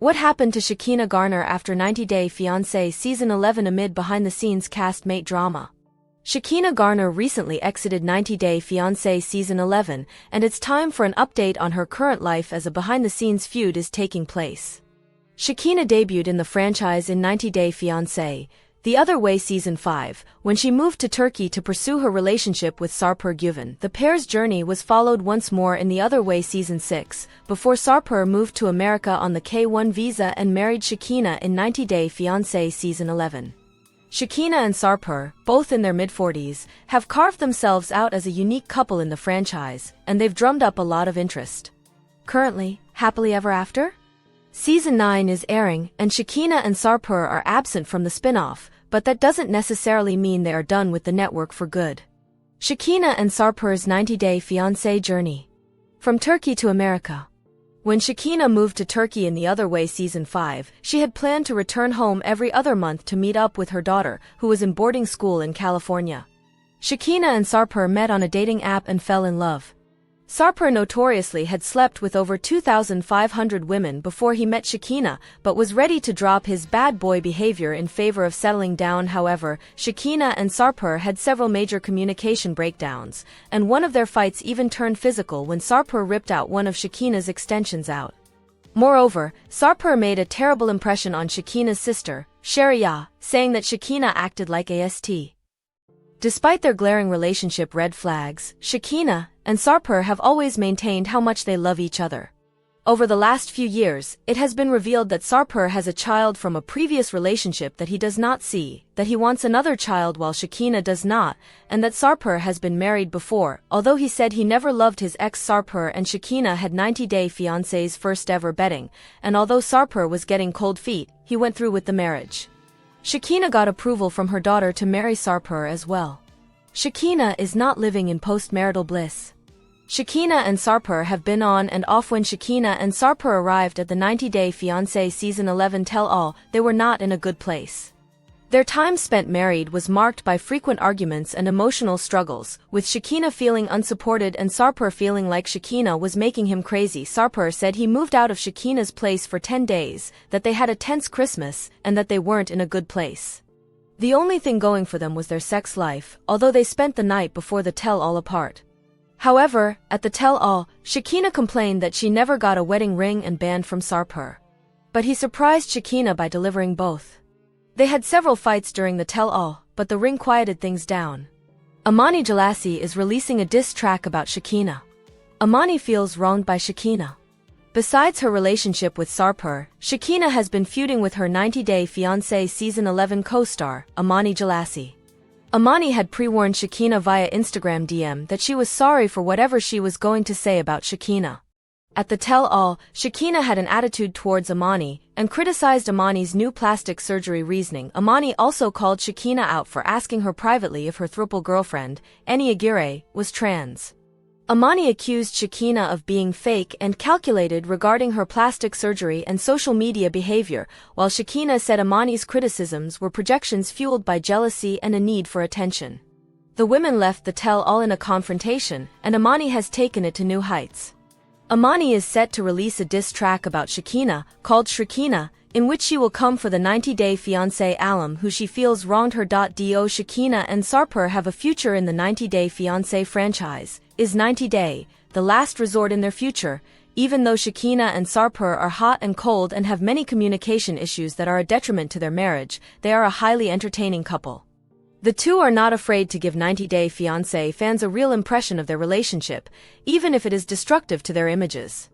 What happened to Shekinah Garner after 90-Day Fiancé Season 11 amid behind-the-scenes castmate drama? Shekinah Garner recently exited 90-Day Fiancé Season 11, and it's time for an update on her current life as a behind-the-scenes feud is taking place. Shekinah debuted in the franchise in 90-Day Fiancé, The Other Way Season 5, when she moved to Turkey to pursue her relationship with Sarper Güven. The pair's journey was followed once more in The Other Way Season 6, before Sarper moved to America on the K-1 visa and married Shekinah in 90-Day Fiancé Season 11. Shekinah and Sarper, both in their mid-40s, have carved themselves out as a unique couple in the franchise, and they've drummed up a lot of interest. Currently, happily ever after? Season 9 is airing, and Shekinah and Sarper are absent from the spinoff, but that doesn't necessarily mean they are done with the network for good. Shekinah and Sarper's 90-Day Fiancé journey. From Turkey to America. When Shekinah moved to Turkey in The Other Way Season 5, she had planned to return home every other month to meet up with her daughter, who was in boarding school in California. Shekinah and Sarper met on a dating app and fell in love. Sarper notoriously had slept with over 2,500 women before he met Shekinah, but was ready to drop his bad boy behavior in favor of settling down. However, Shekinah and Sarper had several major communication breakdowns, and one of their fights even turned physical when Sarper ripped out one of Shekinah's extensions out. Moreover, Sarper made a terrible impression on Shekinah's sister, SHREK-INAH, saying that Shekinah acted like a st. Despite their glaring relationship red flags, Shekinah and Sarper have always maintained how much they love each other. Over the last few years, it has been revealed that Sarper has a child from a previous relationship that he does not see, that he wants another child while Shekinah does not, and that Sarper has been married before, although he said he never loved his ex. Sarper and Shekinah had 90-Day Fiancé's first ever betting, and although Sarper was getting cold feet, he went through with the marriage. Shekinah got approval from her daughter to marry Sarper as well. Shekinah is not living in post-marital bliss. Shekinah and Sarper have been on and off. When Shekinah and Sarper arrived at the 90-Day Fiancé Season 11 tell-all, they were not in a good place. Their time spent married was marked by frequent arguments and emotional struggles, with Shekinah feeling unsupported and Sarper feeling like Shekinah was making him crazy. Sarper said he moved out of Shekinah's place for 10 days, that they had a tense Christmas, and that they weren't in a good place. The only thing going for them was their sex life, although they spent the night before the tell-all apart. However, at the tell-all, Shekinah complained that she never got a wedding ring and band from Sarper. But he surprised Shekinah by delivering both. They had several fights during the tell-all, but the ring quieted things down. Amani Jlassi is releasing a diss track about Shekinah. Ammani feels wronged by Shekinah. Besides her relationship with Sarper, Shekinah has been feuding with her 90-Day Fiancé Season 11 co-star, Amani Jlassi. Ammani had pre-warned Shekinah via Instagram DM that she was sorry for whatever she was going to say about Shekinah. At the tell-all, Shekinah had an attitude towards Ammani, and criticized Ammani's new plastic surgery reasoning. Ammani also called Shekinah out for asking her privately if her throuple girlfriend, Annie Aguirre, was trans. Ammani accused Shekinah of being fake and calculated regarding her plastic surgery and social media behavior, while Shekinah said Ammani's criticisms were projections fueled by jealousy and a need for attention. The women left the tell-all in a confrontation, and Ammani has taken it to new heights. Ammani is set to release a diss track about Shekinah, called SHREK-INAH, in which she will come for the 90-Day Fiancé alum who she feels wronged her. Do Shekinah and Sarper have a future in the 90-Day Fiancé franchise? Is 90-Day the last resort in their future? Even though Shekinah and Sarper are hot and cold and have many communication issues that are a detriment to their marriage, they are a highly entertaining couple. The two are not afraid to give 90-Day Fiancé fans a real impression of their relationship, even if it is destructive to their images.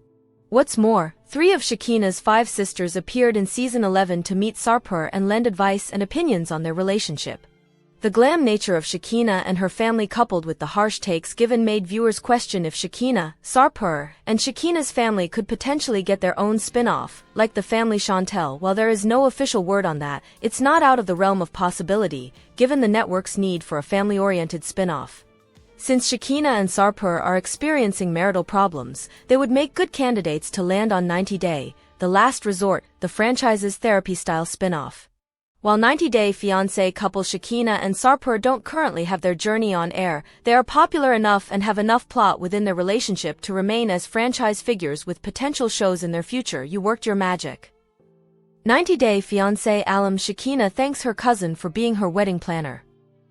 What's more, 3 of Shekinah's 5 sisters appeared in Season 11 to meet Sarper and lend advice and opinions on their relationship. The glam nature of Shekinah and her family coupled with the harsh takes given made viewers question if Shekinah, Sarper, and Shekinah's family could potentially get their own spin-off, like the family Chantel. While there is no official word on that, it's not out of the realm of possibility, given the network's need for a family-oriented spin-off. Since Shekinah and Sarper are experiencing marital problems, they would make good candidates to land on 90-Day, the last resort, the franchise's therapy-style spin-off. While 90-Day Fiancé couple Shekinah and Sarper don't currently have their journey on air, they are popular enough and have enough plot within their relationship to remain as franchise figures with potential shows in their future. You worked your magic. 90 Day Fiancé alum Shekinah thanks her cousin for being her wedding planner.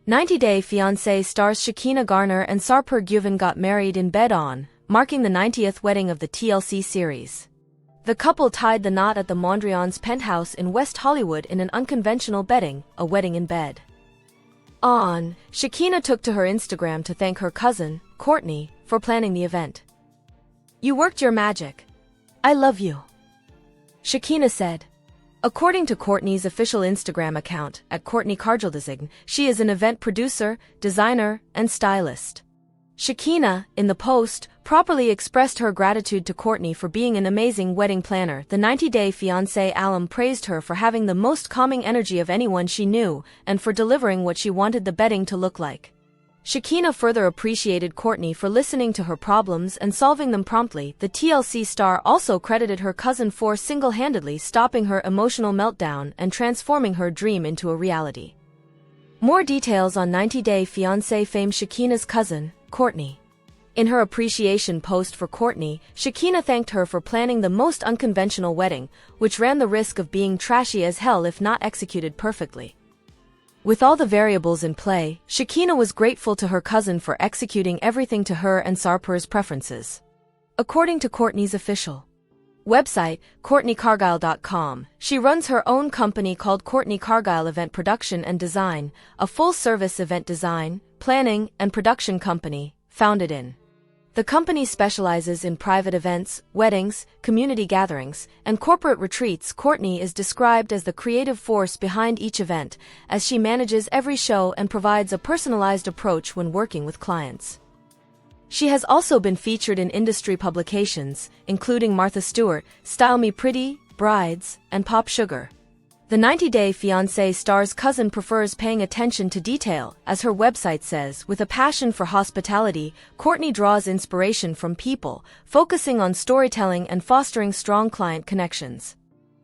90 Day Fiancé stars Shekinah Garner and Sarper Güven got married in bed on, marking the 90th wedding of the TLC series. The couple tied the knot at the Mondrian's penthouse in West Hollywood in an unconventional a wedding in bed. On, Shekinah took to her Instagram to thank her cousin, Courtney, for planning the event. "You worked your magic. I love you," Shekinah said. According to Courtney's official Instagram account, @CourtneyCargildesing, she is an event producer, designer, and stylist. Shekinah, in the post, properly expressed her gratitude to Courtney for being an amazing wedding planner. The 90 Day Fiancé alum praised her for having the most calming energy of anyone she knew, and for delivering what she wanted the bedding to look like. Shekinah further appreciated Courtney for listening to her problems and solving them promptly. The TLC star also credited her cousin for single-handedly stopping her emotional meltdown and transforming her dream into a reality. More details on 90 Day Fiancé fame. Shekinah's cousin, Courtney. In her appreciation post for Courtney, Shekinah thanked her for planning the most unconventional wedding, which ran the risk of being trashy as hell if not executed perfectly. With all the variables in play, Shekinah was grateful to her cousin for executing everything to her and Sarper's preferences. According to Courtney's official website, CourtneyCargile.com, she runs her own company called Courtney Cargile Event Production and Design, a full-service event design, planning, and production company, founded in. The company specializes in private events, weddings, community gatherings, and corporate retreats. Courtney is described as the creative force behind each event, as she manages every show and provides a personalized approach when working with clients. She has also been featured in industry publications, including Martha Stewart, Style Me Pretty, Brides, and Pop Sugar. The 90 Day Fiancé star's cousin prefers paying attention to detail, as her website says. With a passion for hospitality, Courtney draws inspiration from people, focusing on storytelling and fostering strong client connections.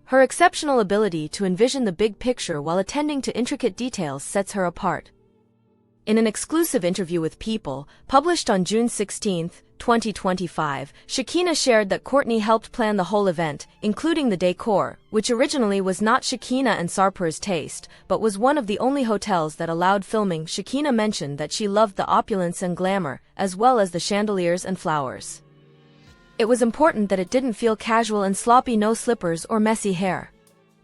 Her exceptional ability to envision the big picture while attending to intricate details sets her apart. In an exclusive interview with People, published on June 16, 2025, Shekinah shared that Courtney helped plan the whole event, including the decor, which originally was not Shekinah and Sarper's taste, but was one of the only hotels that allowed filming. Shekinah mentioned that she loved the opulence and glamour, as well as the chandeliers and flowers. "It was important that it didn't feel casual and sloppy, no slippers or messy hair.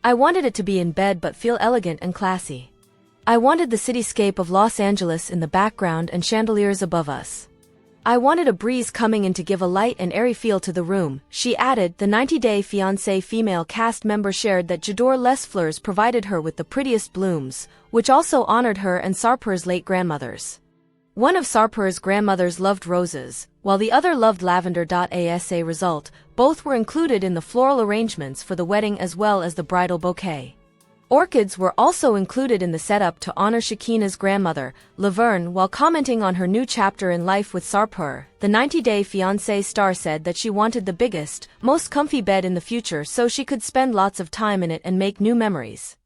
I wanted it to be in bed but feel elegant and classy. I wanted the cityscape of Los Angeles in the background and chandeliers above us. I wanted a breeze coming in to give a light and airy feel to the room," she added. The 90 Day Fiancé female cast member shared that J'adore Les Fleurs provided her with the prettiest blooms, which also honored her and Sarper's late grandmothers. One of Sarper's grandmothers loved roses, while the other loved lavender. As a result, both were included in the floral arrangements for the wedding as well as the bridal bouquet. Orchids were also included in the setup to honor Shekinah's grandmother, Laverne. While commenting on her new chapter in life with Sarper, the 90 Day Fiancé star said that she wanted the biggest, most comfy bed in the future so she could spend lots of time in it and make new memories.